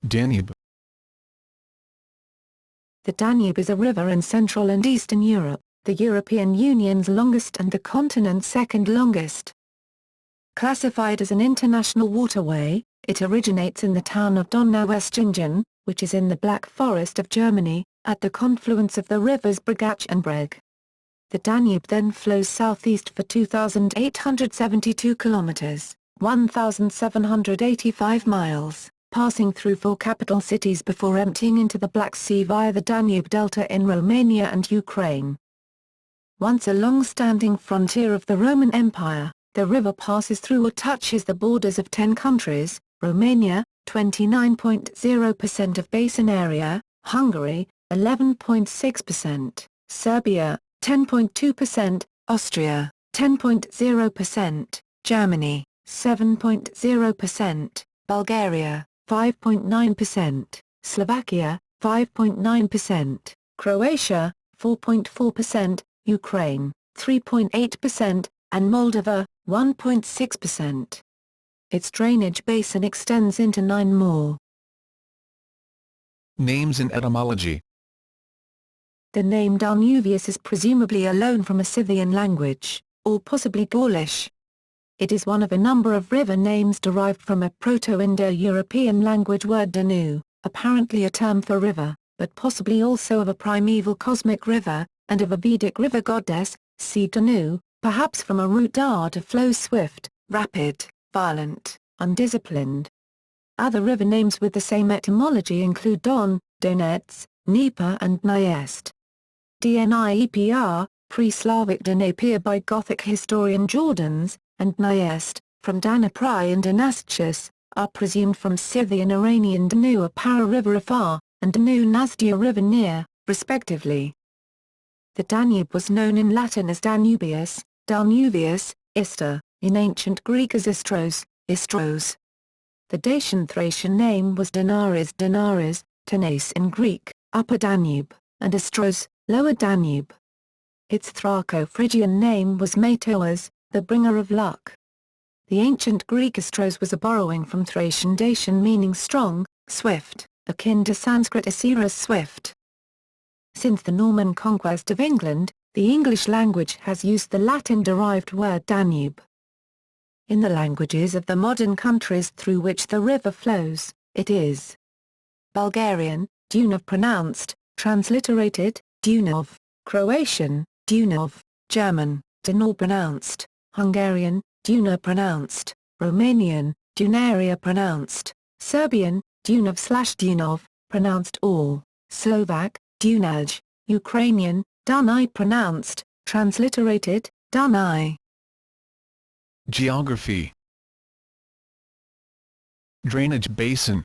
Danube. The Danube is a river in Central and Eastern Europe, the European Union's longest and the continent's second longest. Classified as an international waterway, it originates in the town of Donaueschingen, which is in the Black Forest of Germany, at the confluence of the rivers Brigach and Breg. The Danube then flows southeast for 2,872 kilometers, 1,785 miles, passing through 4 capital cities before emptying into the Black Sea via the Danube Delta in Romania and Ukraine. Once a long-standing frontier of the Roman Empire, the river passes through or touches the borders of 10 countries: Romania, 29.0% of basin area, Hungary, 11.6%, Serbia, 10.2%, Austria, 10.0%, Germany, 7.0%, Bulgaria, 5.9%, Slovakia, 5.9%, Croatia, 4.4%, Ukraine, 3.8%, and Moldova, 1.6%. Its drainage basin extends into 9 more. Names and etymology. The name Danuvius is presumably a loan from a Scythian language, or possibly Gaulish. It is one of a number of river names derived from a Proto-Indo-European language word Danu, apparently a term for river, but possibly also of a primeval cosmic river, and of a Vedic river goddess, see Danu, perhaps from a root da to flow swift, rapid, violent, undisciplined. Other river names with the same etymology include Don, Donets, Dnieper and Dniest. Dniepr, pre-Slavic Dnepr by Gothic historian Jordanes, and Dniest, from Danapri and Danaschus, are presumed from Scythian Iranian Danu Apara river afar, and Danu Nazdia river near, respectively. The Danube was known in Latin as Danubius, Danuvius, Ister, in ancient Greek as Istros, Istros. The Dacian-Thracian name was Danares Danares, Tanais in Greek, Upper Danube, and Istros, Lower Danube. Its Thraco-Phrygian name was Metoas, the bringer of luck. The ancient Greek Istros was a borrowing from Thracian Dacian meaning strong, swift, akin to Sanskrit Asiras swift. Since the Norman conquest of England, the English language has used the Latin-derived word Danube. In the languages of the modern countries through which the river flows, it is Bulgarian, Dunov pronounced, transliterated, Dunov, Croatian, Dunov, German, Dunor pronounced, Hungarian, Duna pronounced, Romanian, Dunaria pronounced, Serbian, Dunov/Dunov, pronounced all, Slovak, Dunaj, Ukrainian, Dunai pronounced, transliterated, Dunai. Geography. Drainage basin.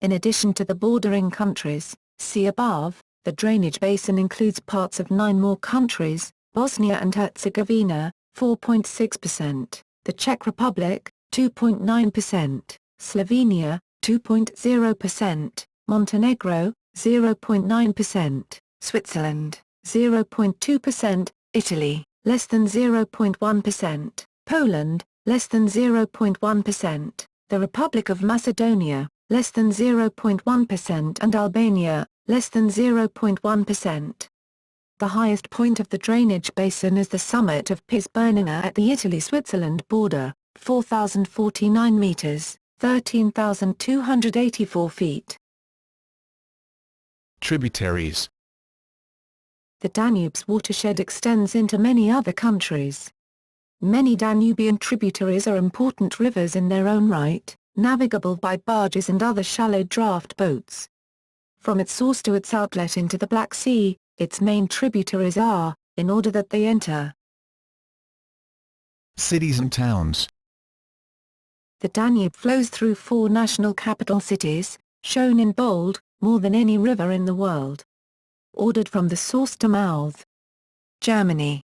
In addition to the bordering countries, see above, the drainage basin includes parts of 9 more countries: Bosnia and Herzegovina, 4.6%, the Czech Republic, 2.9%, Slovenia, 2.0%, Montenegro, 0.9%, Switzerland, 0.2%, Italy, less than 0.1%, Poland, less than 0.1%, the Republic of Macedonia, less than 0.1% and Albania, less than 0.1%. The highest point of the drainage basin is the summit of Piz Bernina at the Italy-Switzerland border, 4,049 meters, 13,284 feet. Tributaries. The Danube's watershed extends into many other countries. Many Danubian tributaries are important rivers in their own right, navigable by barges and other shallow draft boats. From its source to its outlet into the Black Sea, its main tributaries are, in order that they enter. Cities and towns. The Danube flows through 4 national capital cities, shown in bold, more than any river in the world. Ordered from the source to mouth. Germany.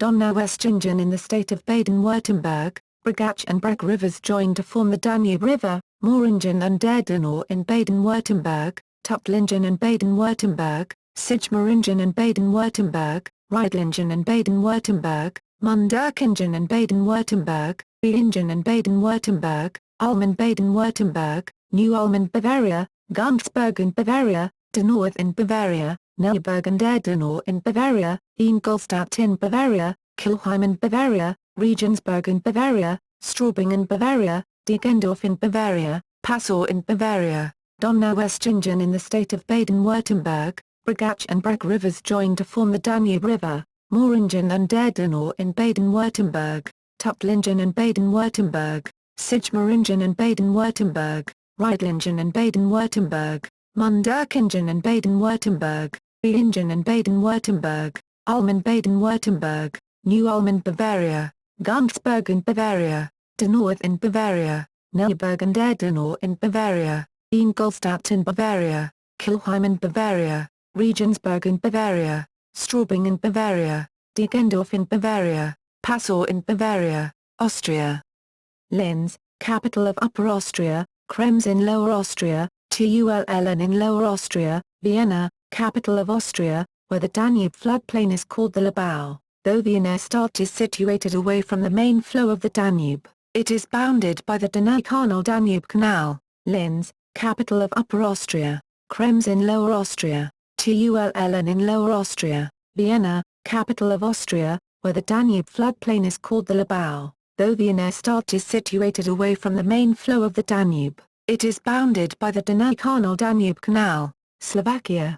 Donaueschingen in the state of Baden-Württemberg, Brigach and Breg rivers join to form the Danube River, Moringen and Der Donau in Baden-Württemberg, Tuttlingen and Baden-Württemberg, Sigmaringen and Baden-Württemberg, Riedlingen and Baden-Württemberg, Munderkingen and Baden-Württemberg, Bingen and Baden-Württemberg, Ulm Baden-Württemberg, New Ulm in Bavaria, Günzburg in Bavaria, Danube in Bavaria, Neuburg and Erdenau in Bavaria, Ingolstadt in Bavaria, Kilheim in Bavaria, Regensburg in Bavaria, Straubing in Bavaria, Deggendorf in Bavaria, Passau in Bavaria, Donaueschingen in the state of Baden-Württemberg, Brigach and Breg rivers join to form the Danube River, Moringen and Erdenau in Baden-Württemberg, Tuttlingen in Baden-Württemberg, Sigmaringen in Baden-Württemberg, Riedlingen in Baden-Württemberg, Munderkingen in Baden-Württemberg, Riingen in Baden-Württemberg, Ulm in Baden-Württemberg, New Ulm in Bavaria, Günzburg in Bavaria, Danube in Bavaria, Neuburg and Erdenau in Bavaria, Ingolstadt in Bavaria, Kilheim in Bavaria, Regensburg in Bavaria, Straubing in Bavaria, Deggendorf in Bavaria, Passau in Bavaria, Austria. Linz, capital of Upper Austria, Krems in Lower Austria, Tulln in Lower Austria, Vienna, capital of Austria, where the Danube floodplain is called the Labau. Though Wienerstadt is situated away from the main flow of the Danube, it is bounded by the Donau-Danube Canal. Linz, capital of Upper Austria, Krems in Lower Austria, Tulln in Lower Austria, Vienna, capital of Austria, where the Danube floodplain is called the Labau. Though Wienerstadt is situated away from the main flow of the Danube, it is bounded by the Donau-Danube Canal. Slovakia.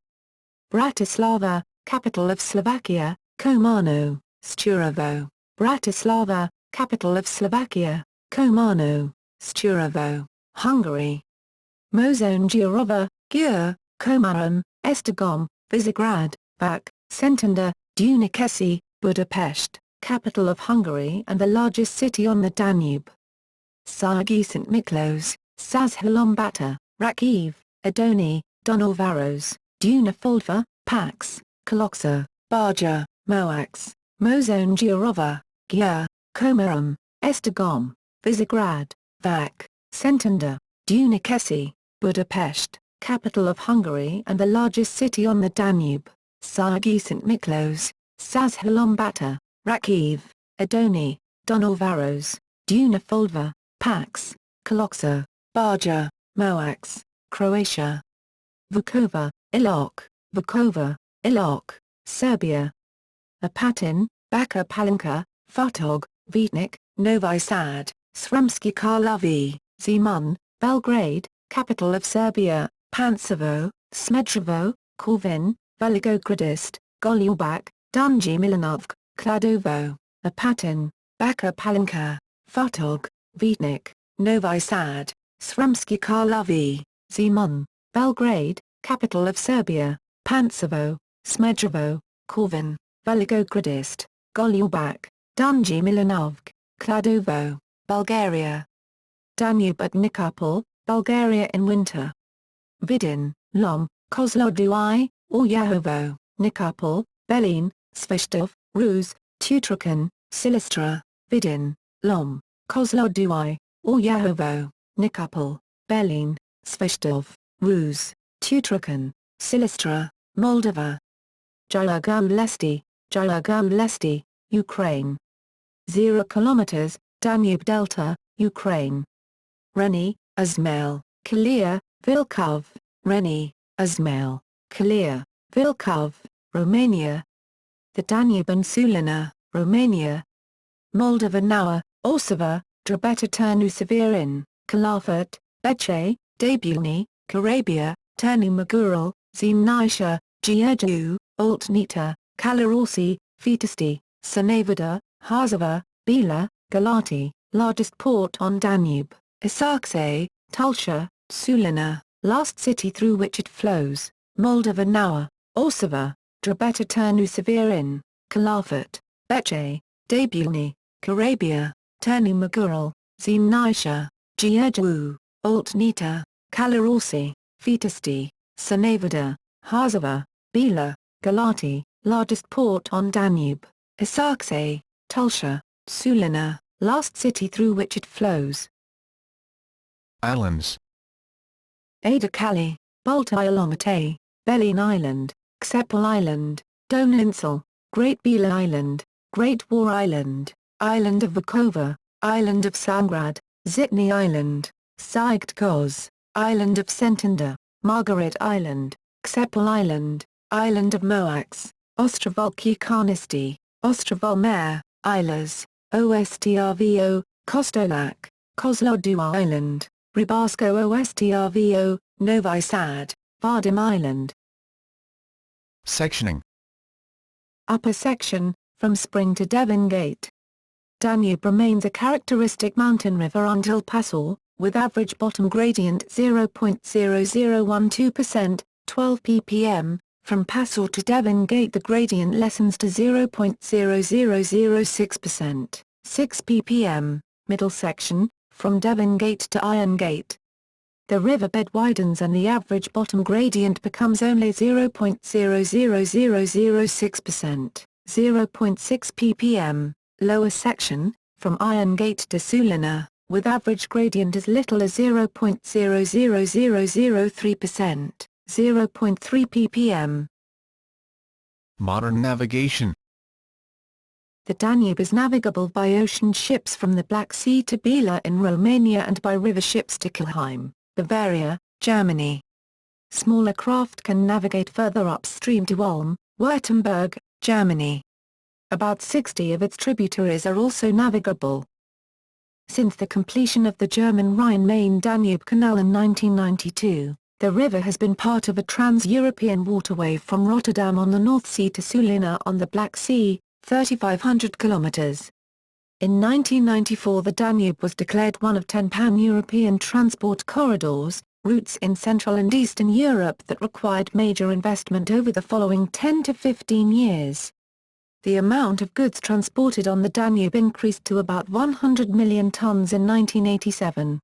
Bratislava, capital of Slovakia, Komárno, Sturovo. Bratislava, capital of Slovakia, Komárno, Sturovo, Hungary. Mozongyarova, Győr, Komárom, Esztergom, Visegrad, Vác, Szentendre, Dunakeszi, Budapest, capital of Hungary and the largest city on the Danube. Szent Miklós, Százhalombatta, Rakiv, Adoni, Donauvaros, Dunafoldva, Pax, Kalocsa, Barja, Moax, Mozongyarova, Győr, Komárom, Esztergom, Visegrad, Vác, Szentendre, Dunakeszi, Budapest, capital of Hungary and the largest city on the Danube. Szent Miklós, Százhalombatta, Rakiv, Adoni, Donauvaros, Dunafoldva, Pax, Kalocsa, Barja, Moax, Croatia. Vukovar, Ilok, Serbia. Apatin, Bačka Palanka, Futog, Vitnik, Novi Sad, Sremski Karlovy, Zemun, Belgrade, capital of Serbia, Pančevo, Smederevo, Corvin, Veligograd, Golubac, Dunji Milanovka, Kladovo, Apatin, Bačka Palanka, Futog, Vitnik, Novi Sad, Sremski Karlovy, Zemun, Belgrade, capital of Serbia, Pančevo, Smederevo, Corvin, Veligograd, Golubac, Dunji Milanovka, Kladovo, Bulgaria. Danube at Nikopol, Bulgaria in winter. Vidin, Lom, Kozloduy, Oryahovo, Nikopol, Belin, Svistov, Rus, Tutrakan, Silistra, Vidin, Lom, Kozloduy, Oryahovo, Nikopol, Belin, Svistov, Rus, Tutrakan, Silistra, Moldova. Gyurgy Ukraine. 0 km, Danube Delta, Ukraine. Reni, Izmail, Kalia, Vilkov, Reni, Izmail, Kalia, Vilkov, Romania. The Danube and Sulina, Romania. Moldova Noua, Orsova, Drobeta Turnu Severin, Calafat, Becce, Debulni, Carabia, Turnu Magurul, Zemnisha, Giurgiu, Oltnita, Kalarorsi, Fetisti, Sanavida, Hazava, Bila, Galati, largest port on Danube, Isakse, Tulsa, Sulina, last city through which it flows, Moldova Noua, Orsova, Drobeta Turnu Severin, Calafat, Becce, Debulni, Carabia, Turnu Magurul, Zemnisha, Giurgiu, Oltnita, Kalarorsi, Fetisti, Sanavida, Hazava, Bila, Galati, largest port on Danube, Isakse, Tulsa, Sulina, last city through which it flows. Islands. Ada-Kali, Balta-Ilomite, Belin Island, Ksepel Island, Donlinsel, Great Bila Island, Great War Island, Island of Vukova, Island of Sangrad, Zitny Island. Sightkoz, Island of Sentinda, Margaret Island, Ksepel Island, Island of Moax, Ostrovol Kukanisti, Ostrovol Mare, Islas, Ostrvo, Kostolac, Kozloduy Island, Rybarsko Ostrvo, Novi Sad, Vadim Island. Sectioning. Upper section, from Spring to Devon Gate. Danube remains a characteristic mountain river until Passau, with average bottom gradient 0.0012%, 12 ppm. From Passau to Devon Gate the gradient lessens to 0.0006%, 6 ppm. Middle section, from Devon Gate to Iron Gate. The riverbed widens and the average bottom gradient becomes only 0.00006%, 0.6 ppm. Lower section, from Iron Gate to Sulina, with average gradient as little as 0.00003%, 0.3 ppm. Modern navigation. The Danube is navigable by ocean ships from the Black Sea to Bila in Romania and by river ships to Kelheim, Bavaria, Germany. Smaller craft can navigate further upstream to Ulm, Württemberg, Germany. About 60 of its tributaries are also navigable. Since the completion of the German Rhine-Main-Danube Canal in 1992, the river has been part of a trans-European waterway from Rotterdam on the North Sea to Sulina on the Black Sea, 3,500 kilometers. In 1994 the Danube was declared one of 10 pan-European transport corridors, routes in Central and Eastern Europe that required major investment over the following 10 to 15 years. The amount of goods transported on the Danube increased to about 100 million tons in 1987.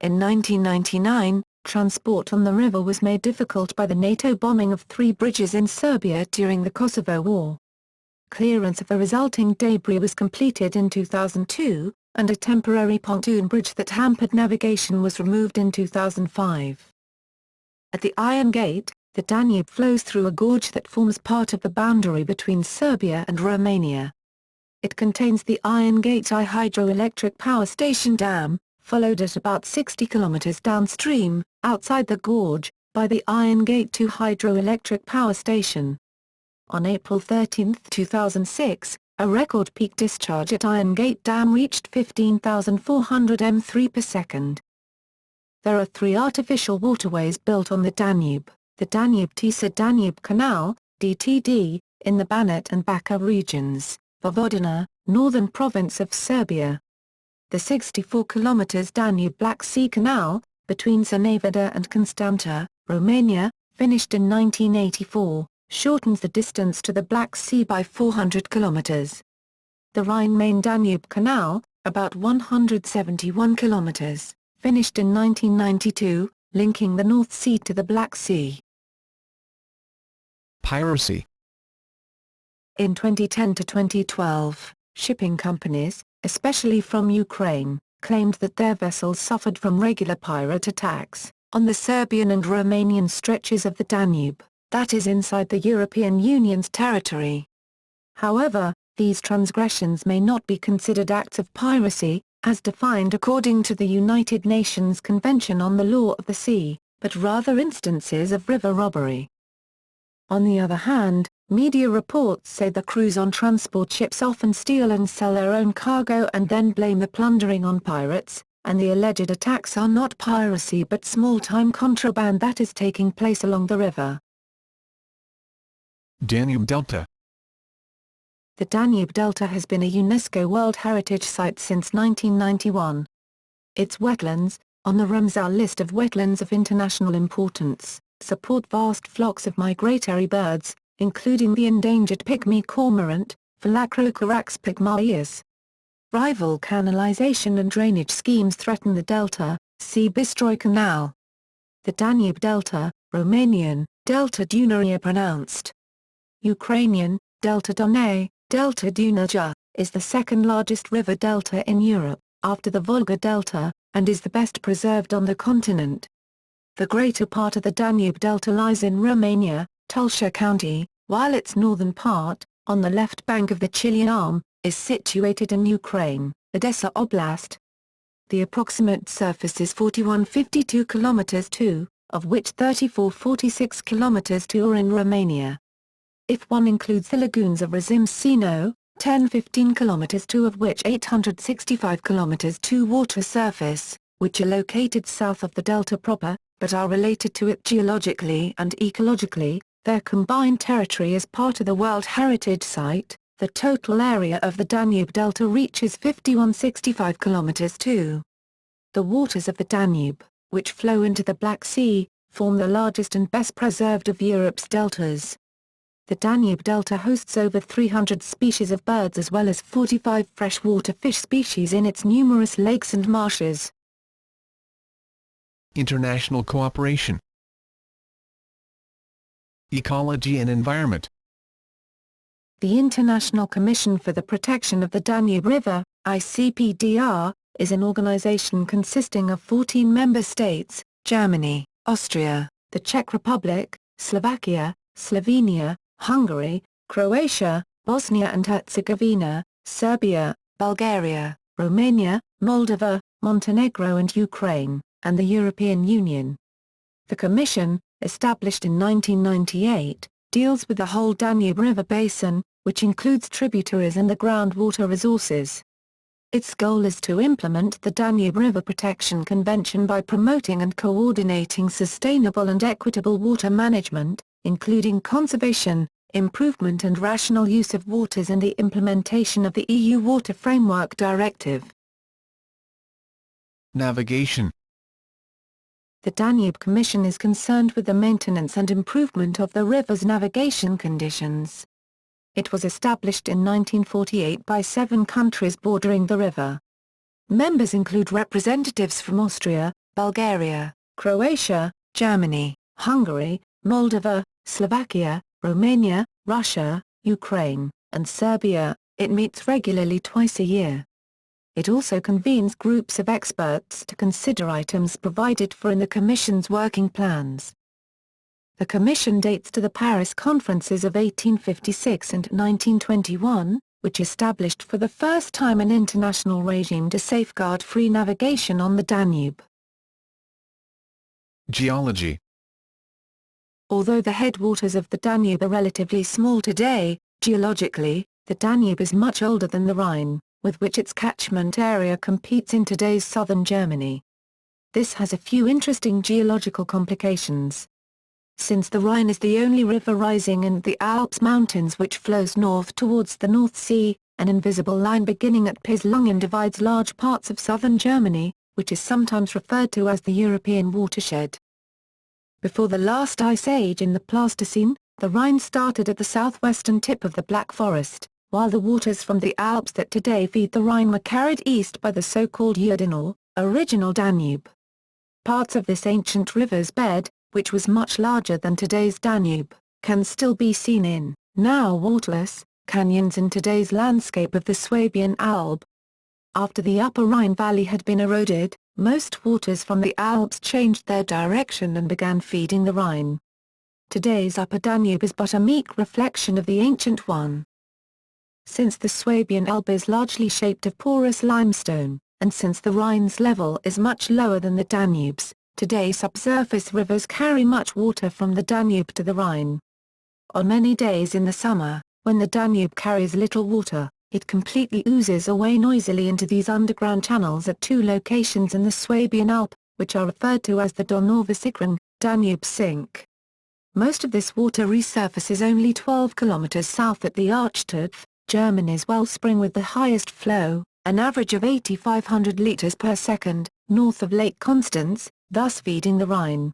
In 1999, transport on the river was made difficult by the NATO bombing of 3 bridges in Serbia during the Kosovo War. Clearance of the resulting debris was completed in 2002, and a temporary pontoon bridge that hampered navigation was removed in 2005. At the Iron Gate, the Danube flows through a gorge that forms part of the boundary between Serbia and Romania. It contains the Iron Gate I hydroelectric power station dam, followed at about 60 km downstream, outside the gorge, by the Iron Gate II hydroelectric power station. On April 13, 2006, a record peak discharge at Iron Gate Dam reached 15,400 m3 per second. There are 3 artificial waterways built on the Danube. The Danube-Tisa-Danube Canal, DTD, in the Banat and Bačka regions, Vojvodina, northern province of Serbia. The 64 km Danube-Black Sea Canal, between Cernavoda and Constanta, Romania, finished in 1984, shortens the distance to the Black Sea by 400 km. The Rhine-Main-Danube Canal, about 171 km, finished in 1992, linking the North Sea to the Black Sea. Piracy. In 2010 to 2012, shipping companies, especially from Ukraine, claimed that their vessels suffered from regular pirate attacks on the Serbian and Romanian stretches of the Danube, that is inside the European Union's territory. However, these transgressions may not be considered acts of piracy, as defined according to the United Nations Convention on the Law of the Sea, but rather instances of river robbery. On the other hand, media reports say the crews on transport ships often steal and sell their own cargo and then blame the plundering on pirates, and the alleged attacks are not piracy but small-time contraband that is taking place along the river. Danube Delta. The Danube Delta has been a UNESCO World Heritage Site since 1991. Its wetlands, on the Ramsar list of wetlands of international importance, support vast flocks of migratory birds, including the endangered pygmy cormorant, Phyllacrocorax pygmaeus. Rival canalization and drainage schemes threaten the delta, see Bistroy Canal. The Danube Delta, Romanian, Delta Dunărea pronounced. Ukrainian, Delta Dunăre, Delta Dunaja, is the second largest river delta in Europe, after the Volga Delta, and is the best preserved on the continent. The greater part of the Danube Delta lies in Romania, Tulcea County, while its northern part, on the left bank of the Chilean arm, is situated in Ukraine, Odessa Oblast. The approximate surface is 4152 km 2, of which 3446 km 2 are in Romania. If one includes the lagoons of Rezimsino, 1015 km 2 of which 865 km 2 water surface, which are located south of the delta proper, but are related to it geologically and ecologically, their combined territory is part of the World Heritage Site. The total area of the Danube Delta reaches 5165 km 2. The waters of the Danube, which flow into the Black Sea, form the largest and best preserved of Europe's deltas. The Danube Delta hosts over 300 species of birds as well as 45 freshwater fish species in its numerous lakes and marshes. International cooperation. Ecology and environment. The International Commission for the Protection of the Danube River, ICPDR, is an organization consisting of 14 member states: Germany, Austria, the Czech Republic, Slovakia, Slovenia, Hungary, Croatia, Bosnia and Herzegovina, Serbia, Bulgaria, Romania, Moldova, Montenegro and Ukraine, and the European Union. The Commission, established in 1998, deals with the whole Danube River basin, which includes tributaries and the groundwater resources. Its goal is to implement the Danube River Protection Convention by promoting and coordinating sustainable and equitable water management, including conservation, improvement and rational use of waters and the implementation of the EU Water Framework Directive. Navigation. The Danube Commission is concerned with the maintenance and improvement of the river's navigation conditions. It was established in 1948 by 7 countries bordering the river. Members include representatives from Austria, Bulgaria, Croatia, Germany, Hungary, Moldova, Slovakia, Romania, Russia, Ukraine, and Serbia. It meets regularly twice a year. It also convenes groups of experts to consider items provided for in the Commission's working plans. The Commission dates to the Paris Conferences of 1856 and 1921, which established for the first time an international regime to safeguard free navigation on the Danube. Geology. Although the headwaters of the Danube are relatively small today, geologically, the Danube is much older than the Rhine, with which its catchment area competes in today's southern Germany. This has a few interesting geological complications. Since the Rhine is the only river rising in the Alps mountains which flows north towards the North Sea, an invisible line beginning at Pislungen divides large parts of southern Germany, which is sometimes referred to as the European watershed. Before the last ice age in the Pleistocene, the Rhine started at the southwestern tip of the Black Forest, while the waters from the Alps that today feed the Rhine were carried east by the so-called Urdinal, original Danube. Parts of this ancient river's bed, which was much larger than today's Danube, can still be seen in, now waterless, canyons in today's landscape of the Swabian Alb. After the upper Rhine valley had been eroded, most waters from the Alps changed their direction and began feeding the Rhine. Today's upper Danube is but a meek reflection of the ancient one. Since the Swabian Alb is largely shaped of porous limestone, and since the Rhine's level is much lower than the Danube's, today subsurface rivers carry much water from the Danube to the Rhine. On many days in the summer, when the Danube carries little water, it completely oozes away noisily into these underground channels at 2 locations in the Swabian Alb, which are referred to as the Donove Sickring, Danube Sink. Most of this water resurfaces only 12 kilometers south at the Archtopf, Germany's wellspring with the highest flow, an average of 8,500 liters per second, north of Lake Constance, thus feeding the Rhine.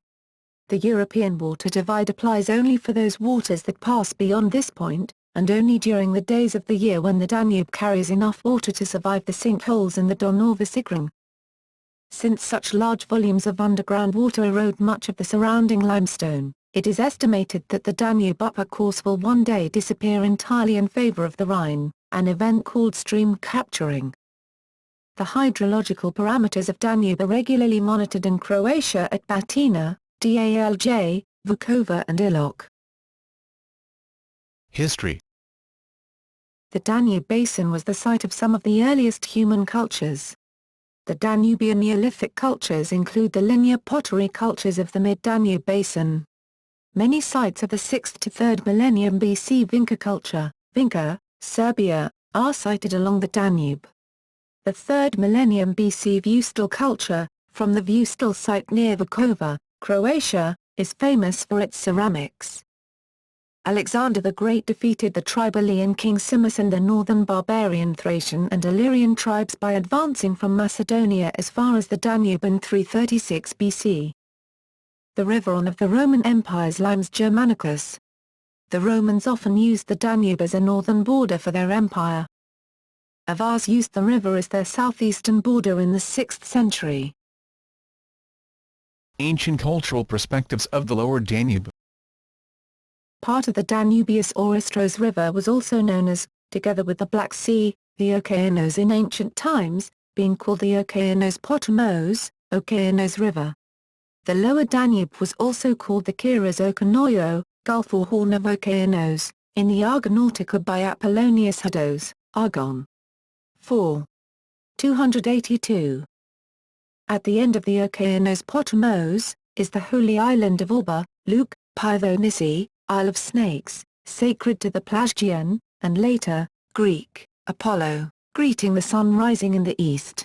The European water divide applies only for those waters that pass beyond this point, and only during the days of the year when the Danube carries enough water to survive the sinkholes in the Donove Sickring. Since such large volumes of underground water erode much of the surrounding limestone, it is estimated that the Danube upper course will one day disappear entirely in favor of the Rhine, an event called stream capturing. The hydrological parameters of Danube are regularly monitored in Croatia at Batina, Dalj, Vukovar and Ilok. History. The Danube basin was the site of some of the earliest human cultures. The Danubian Neolithic cultures include the linear pottery cultures of the mid-Danube basin. Many sites of the 6th to 3rd millennium BC Vinca culture, Vinca, Serbia, are sited along the Danube. The 3rd millennium BC Vustal culture, from the Vustal site near Vukovar, Croatia, is famous for its ceramics. Alexander the Great defeated the Triballian king Simois and the northern barbarian Thracian and Illyrian tribes by advancing from Macedonia as far as the Danube in 336 BC. The river Rhone of the Roman Empire's Limes Germanicus. The Romans often used the Danube as a northern border for their empire. Avars used the river as their southeastern border in the 6th century. Ancient cultural perspectives of the lower Danube. Part of the Danubius or Istros River was also known as, together with the Black Sea, the Okeanos in ancient times, being called the Okeanos Potamos, Okeanos River. The lower Danube was also called the Kiras Okanoio, Gulf or Horn of Okeanos, in the Argonautica by Apollonius Hados, Argon. 4. 282. At the end of the Okeanos Potamos, is the holy island of Orba, Luke, Pythonisi, Isle of Snakes, sacred to the Pelasgian, and later, Greek, Apollo, greeting the sun rising in the east.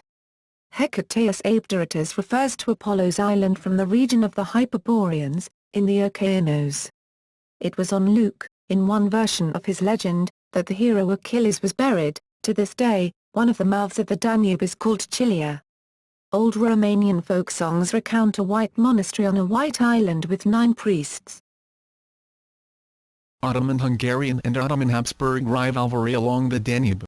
Hecataeus Abderatus refers to Apollo's island from the region of the Hyperboreans, in the Okeanos. It was on Luke, in one version of his legend, that the hero Achilles was buried. To this day, one of the mouths of the Danube is called Chilia. Old Romanian folk songs recount a white monastery on a white island with 9 priests. Ottoman-Hungarian and Ottoman-Habsburg rivalry along the Danube.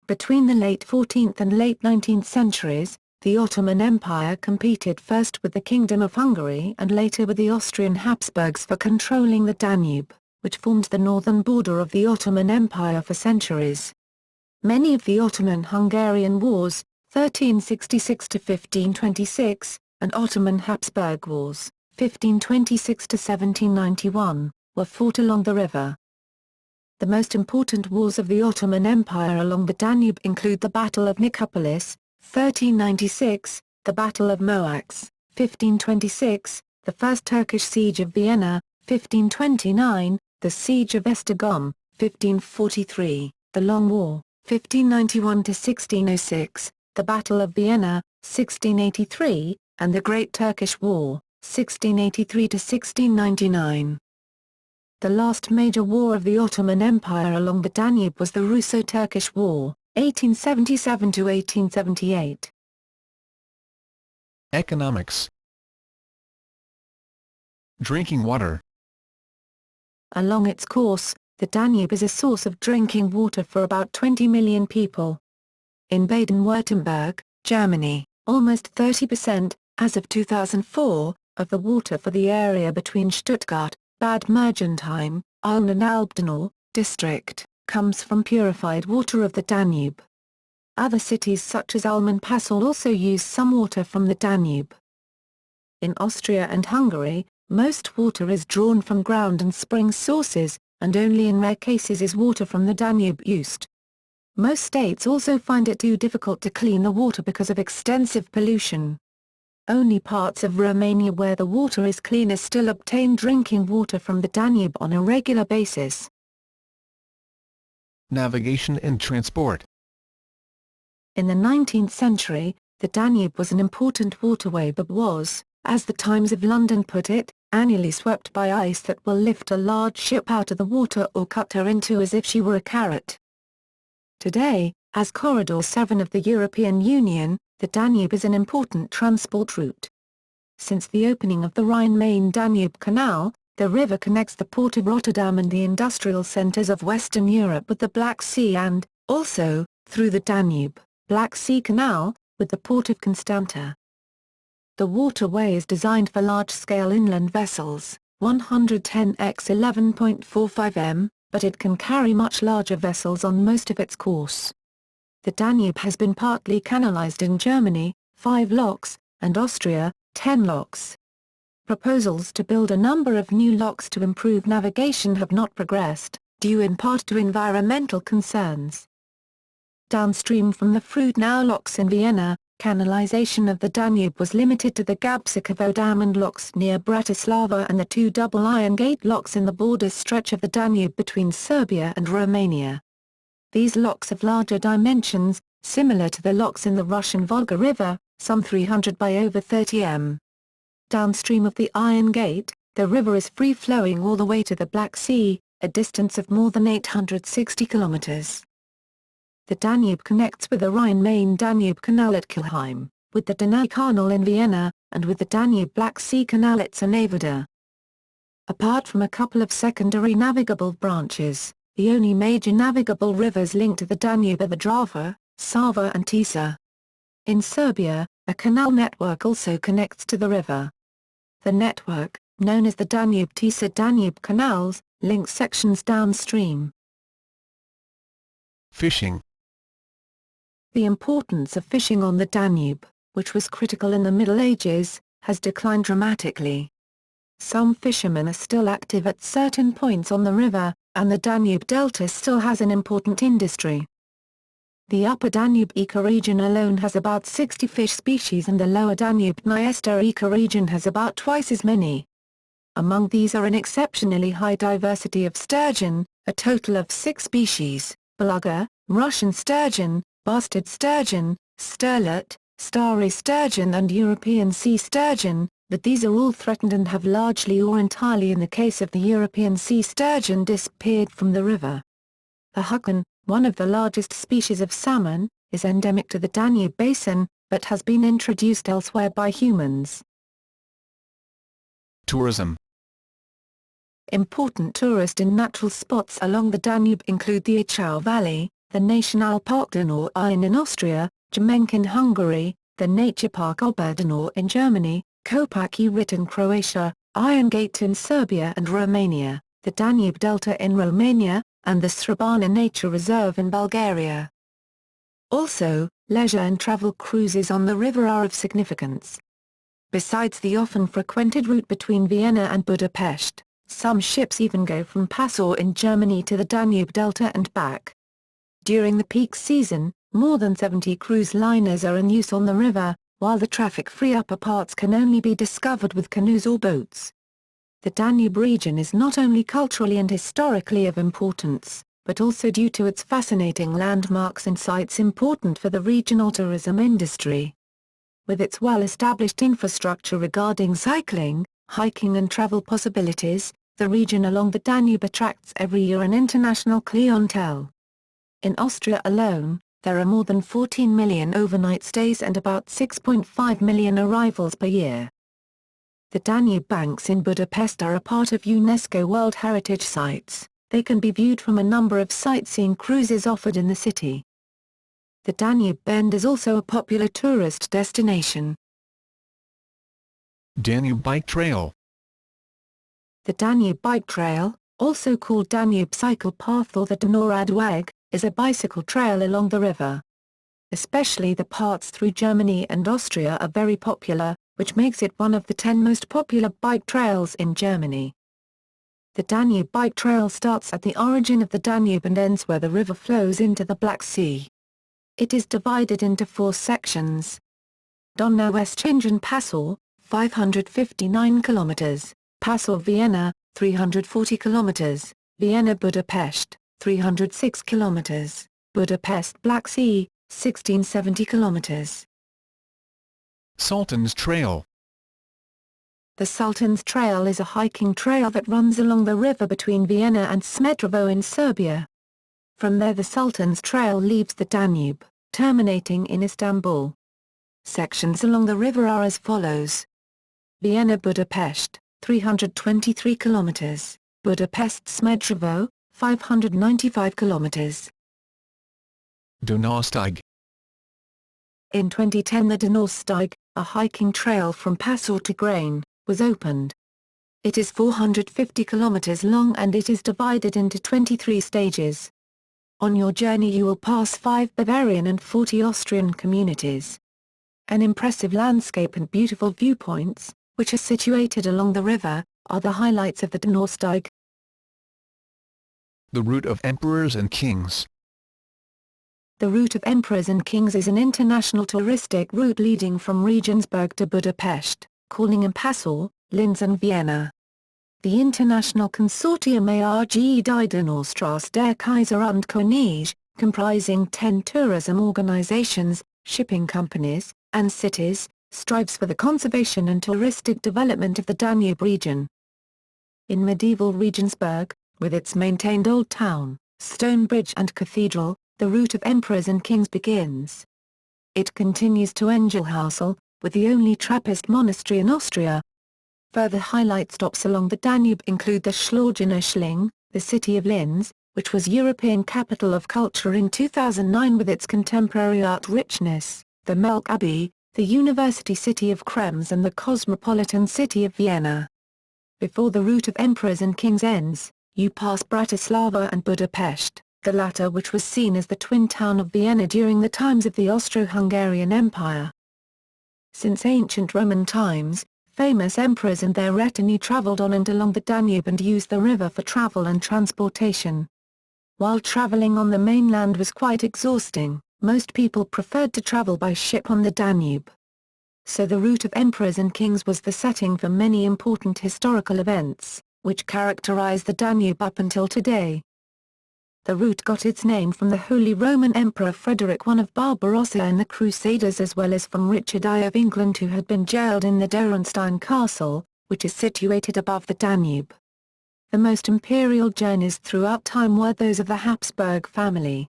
Between the late 14th and late 19th centuries, the Ottoman Empire competed first with the Kingdom of Hungary and later with the Austrian Habsburgs for controlling the Danube, which formed the northern border of the Ottoman Empire for centuries. Many of the Ottoman-Hungarian Wars, 1366–1526, and Ottoman-Habsburg Wars, 1526–1791, were fought along the river. The most important wars of the Ottoman Empire along the Danube include the Battle of Nicopolis, 1396, the Battle of Moax, 1526, the First Turkish Siege of Vienna, 1529, the Siege of Esztergom, 1543, the Long War, 1591–1606, the Battle of Vienna, 1683, and the Great Turkish War, 1683–1699. The last major war of the Ottoman Empire along the Danube was the Russo-Turkish War, 1877–1878. Economics. Drinking water. Along its course, the Danube is a source of drinking water for about 20 million people. In Baden-Württemberg, Germany, almost 30%, as of 2004, of the water for the area between Stuttgart, Bad Mergentheim, Ulm and Albdenau, district, comes from purified water of the Danube. Other cities such as Ulm and Passau also use some water from the Danube. In Austria and Hungary, most water is drawn from ground and spring sources, and only in rare cases is water from the Danube used. Most states also find it too difficult to clean the water because of extensive pollution. Only parts of Romania where the water is cleaner still obtain drinking water from the Danube on a regular basis. Navigation and transport. In the 19th century, the Danube was an important waterway but was, as the Times of London put it, annually swept by ice that will lift a large ship out of the water or cut her into as if she were a carrot. Today, as Corridor 7 of the European Union, the Danube is an important transport route. Since the opening of the Rhine-Main-Danube Canal, the river connects the port of Rotterdam and the industrial centers of Western Europe with the Black Sea and, also, through the Danube, Black Sea Canal, with the port of Constanta. The waterway is designed for large-scale inland vessels, 110 x 11.45 m, but it can carry much larger vessels on most of its course. The Danube has been partly canalized in Germany, 5 locks, and Austria, 10 locks. Proposals to build a number of new locks to improve navigation have not progressed, due in part to environmental concerns. Downstream from the Freudenau locks in Vienna, canalization of the Danube was limited to the Gabčíkovo Dam and locks near Bratislava and the two double iron gate locks in the border stretch of the Danube between Serbia and Romania. These locks have larger dimensions, similar to the locks in the Russian Volga River, some 300 by over 30 m. Downstream of the Iron Gate, the river is free-flowing all the way to the Black Sea, a distance of more than 860 kilometers. The Danube connects with the Rhine-Main Danube Canal at Kelheim, with the Danube Canal in Vienna, and with the Danube-Black Sea Canal at Cernavida. Apart from a couple of secondary navigable branches, the only major navigable rivers linked to the Danube are the Drava, Sava and Tisa. In Serbia, a canal network also connects to the river. The network, known as the Danube-Tisa-Danube canals, links sections downstream. Fishing. The importance of fishing on the Danube, which was critical in the Middle Ages, has declined dramatically. Some fishermen are still active at certain points on the river, and the Danube Delta still has an important industry. The Upper Danube ecoregion alone has about 60 fish species and the Lower Danube-Dniester ecoregion has about twice as many. Among these are an exceptionally high diversity of sturgeon, a total of 6 species, beluga, Russian sturgeon, bastard sturgeon, sterlet, starry sturgeon and European sea sturgeon, but these are all threatened and have largely or entirely in the case of the European sea sturgeon disappeared from the river. The hucken, one of the largest species of salmon, is endemic to the Danube basin, but has been introduced elsewhere by humans. Tourism. Important tourist and natural spots along the Danube include the Ichau Valley, the Nationalpark Donau in Austria, Jamenk in Hungary, the Nature Park Oberdonau in Germany, Kopacki Rit in Croatia, Iron Gate in Serbia and Romania, the Danube Delta in Romania, and the Srebrenica Nature Reserve in Bulgaria. Also, leisure and travel cruises on the river are of significance. Besides the often frequented route between Vienna and Budapest, some ships even go from Passau in Germany to the Danube Delta and back. During the peak season, more than 70 cruise liners are in use on the river, while the traffic-free upper parts can only be discovered with canoes or boats. The Danube region is not only culturally and historically of importance, but also due to its fascinating landmarks and sites important for the regional tourism industry. With its well-established infrastructure regarding cycling, hiking and travel possibilities, the region along the Danube attracts every year an international clientele. In Austria alone, there are more than 14 million overnight stays and about 6.5 million arrivals per year. The Danube banks in Budapest are a part of UNESCO World Heritage Sites. They can be viewed from a number of sightseeing cruises offered in the city. The Danube Bend is also a popular tourist destination. Danube Bike Trail. The Danube Bike Trail, also called Danube Cycle Path or the Donauradweg, is a bicycle trail along the river. Especially the parts through Germany and Austria are very popular, which makes it one of the 10 most popular bike trails in Germany. The Danube Bike Trail starts at the origin of the Danube and ends where the river flows into the Black Sea. It is divided into 4 sections. Donaueschingen Passau, 559 km, Passau-Vienna, 340 km, Vienna-Budapest, 306 km, Budapest-Black Sea, 1670 km. Sultan's Trail. The Sultan's Trail is a hiking trail that runs along the river between Vienna and Smederevo in Serbia. From there the Sultan's Trail leaves the Danube, terminating in Istanbul. Sections along the river are as follows. Vienna-Budapest, 323 km, Budapest-Smederevo, 595 km. Donausteig. In 2010 the Donausteig, a hiking trail from Passau to Grain, was opened. It is 450 km long and it is divided into 23 stages. On your journey you will pass 5 Bavarian and 40 Austrian communities. An impressive landscape and beautiful viewpoints, which are situated along the river, are the highlights of the Donausteig. The Route of Emperors and Kings. The route of emperors and kings is an international touristic route leading from Regensburg to Budapest, calling in Passau, Linz and Vienna. The international consortium ARG Die Donaustrasse der Kaiser und Könige, comprising 10 tourism organizations, shipping companies, and cities, strives for the conservation and touristic development of the Danube region. In medieval Regensburg, with its maintained old town, stone bridge and cathedral, the route of emperors and kings begins. It continues to Engelhausel, with the only Trappist monastery in Austria. Further highlight stops along the Danube include the Schlorgener Schling, the city of Linz, which was European Capital of Culture in 2009 with its contemporary art richness, the Melk Abbey, the university city of Krems and the cosmopolitan city of Vienna. Before the route of emperors and kings ends, you pass Bratislava and Budapest, the latter which was seen as the twin town of Vienna during the times of the Austro-Hungarian Empire. Since ancient Roman times, famous emperors and their retinue traveled on and along the Danube and used the river for travel and transportation. While traveling on the mainland was quite exhausting, most people preferred to travel by ship on the Danube. So the route of emperors and kings was the setting for many important historical events, which characterize the Danube up until today. The route got its name from the Holy Roman Emperor Frederick I of Barbarossa and the Crusaders as well as from Richard I of England who had been jailed in the Dürrenstein Castle, which is situated above the Danube. The most imperial journeys throughout time were those of the Habsburg family.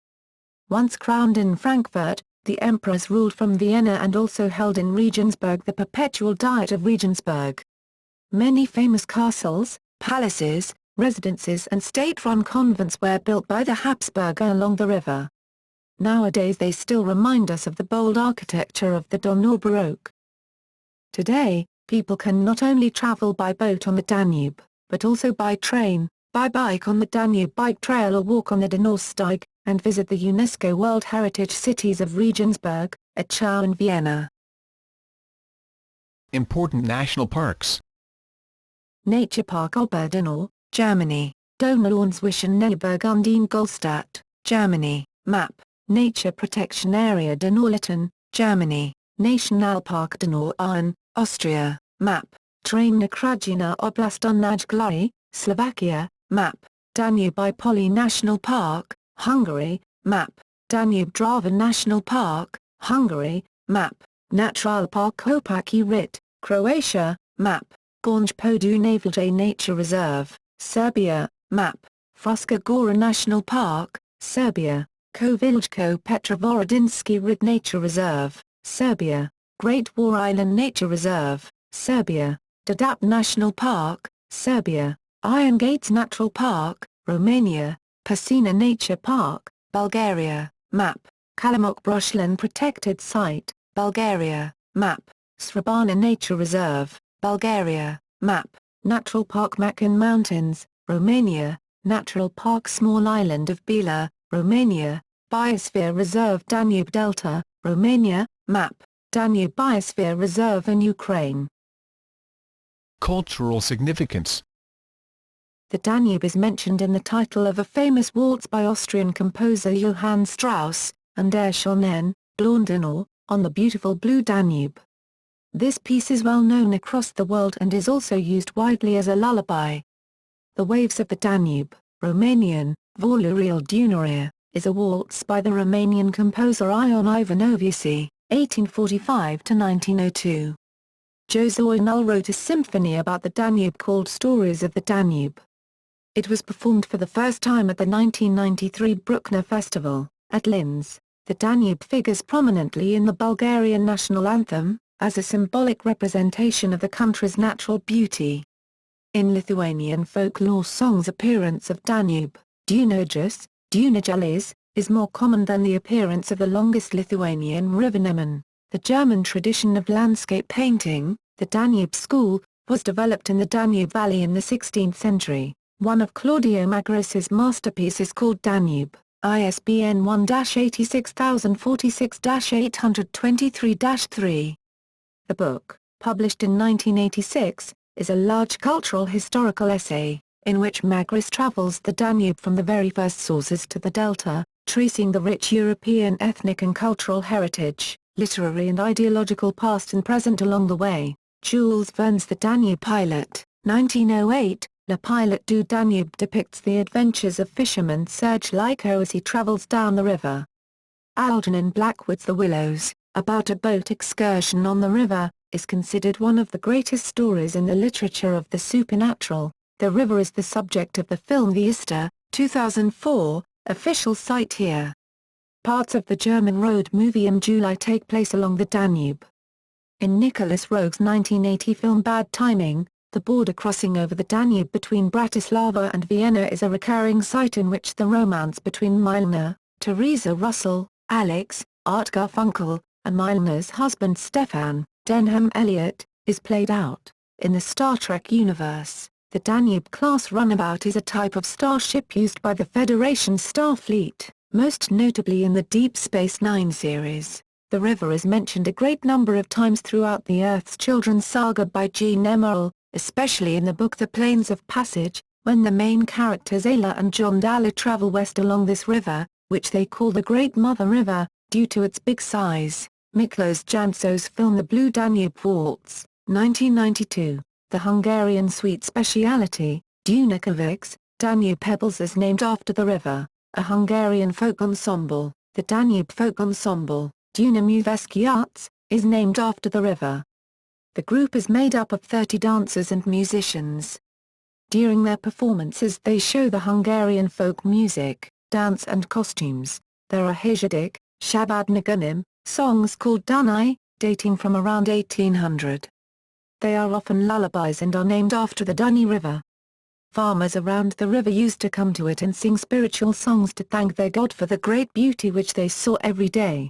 Once crowned in Frankfurt, the emperors ruled from Vienna and also held in Regensburg the perpetual Diet of Regensburg. Many famous castles, palaces, residences and state-run convents were built by the Habsburg along the river. Nowadays they still remind us of the bold architecture of the Danube Baroque. Today, people can not only travel by boat on the Danube, but also by train, by bike on the Danube Bike Trail or walk on the Donausteig, and visit the UNESCO World Heritage Cities of Regensburg, Achau and Vienna. Important national parks. Nature Park Oberdonau, Germany, Donauinswischen-Neeberg und Ingolstadt, Germany, Map, Nature Protection Area Donauetten, Germany, Nationalpark Donau-Auen, Austria, Map, Drina Krajina Oblast Unaj Slovakia, Map, Danube-Ipoli National Park, Hungary, Map, Danube-Drava National Park, Hungary, Map, Naturalpark Kopaki Rit, Croatia, Map, Gornje Podunavalje Nature Reserve, Serbia, Map, Fruška Gora National Park, Serbia, Koviljko Petrovaradinski Rid Nature Reserve, Serbia, Great War Island Nature Reserve, Serbia, Dadap National Park, Serbia, Iron Gates Natural Park, Romania, Pasina Nature Park, Bulgaria, Map, Kalamok Brushland Protected Site, Bulgaria, Map, Srebana Nature Reserve, Bulgaria, Map, Natural Park Makin Mountains, Romania, Natural Park Small Island of Bila, Romania, Biosphere Reserve Danube Delta, Romania, Map, Danube Biosphere Reserve in Ukraine. Cultural significance. The Danube is mentioned in the title of a famous waltz by Austrian composer Johann Strauss, and Der schönen, blauen Donau, on the beautiful blue Danube. This piece is well known across the world and is also used widely as a lullaby. The Waves of the Danube, Romanian, Volurile Dunărea, is a waltz by the Romanian composer Ion Ivanovici, 1845–1902. José Null wrote a symphony about the Danube called Stories of the Danube. It was performed for the first time at the 1993 Bruckner Festival, at Linz. The Danube figures prominently in the Bulgarian national anthem, as a symbolic representation of the country's natural beauty. In Lithuanian folklore songs appearance of Danube, Dunojas, Dunajalis, is more common than the appearance of the longest Lithuanian river Neman. The German tradition of landscape painting, the Danube School, was developed in the Danube Valley in the 16th century. One of Claudio Magris's masterpieces called Danube, ISBN 1-86046-823-3. The book, published in 1986, is a large cultural historical essay, in which Magris travels the Danube from the very first sources to the delta, tracing the rich European ethnic and cultural heritage, literary and ideological past and present along the way. Jules Verne's The Danube Pilot, 1908, Le Pilot du Danube depicts the adventures of fisherman Serge Lyko as he travels down the river. Algernon Blackwood's The Willows, about a boat excursion on the river, is considered one of the greatest stories in the literature of the supernatural. The river is the subject of the film The Ister, 2004, official site here. Parts of the German road movie Im Juli take place along the Danube. In Nicholas Roeg's 1980 film Bad Timing, the border crossing over the Danube between Bratislava and Vienna is a recurring site in which the romance between Milner, Teresa Russell, Alex, Art Garfunkel, and Milner's husband Stefan, Denham Elliott, is played out. In the Star Trek universe, the Danube-class runabout is a type of starship used by the Federation's Starfleet, most notably in the Deep Space Nine series. The river is mentioned a great number of times throughout the Earth's Children saga by Jean Emerald, especially in the book The Plains of Passage, when the main characters Ayla and John Dalla travel west along this river, which they call the Great Mother River, due to its big size. Miklos Janso's film The Blue Danube Waltz, 1992, the Hungarian sweet speciality, Dunakovics, Danube Pebbles is named after the river. A Hungarian folk ensemble, the Danube Folk Ensemble, Dunamuveszkiarts, is named after the river. The group is made up of 30 dancers and musicians. During their performances they show the Hungarian folk music, dance and costumes. There are Hazadik, Shabad Nagunim, songs called Dunai, dating from around 1800. They are often lullabies and are named after the Dunay River. Farmers around the river used to come to it and sing spiritual songs to thank their god for the great beauty which they saw every day.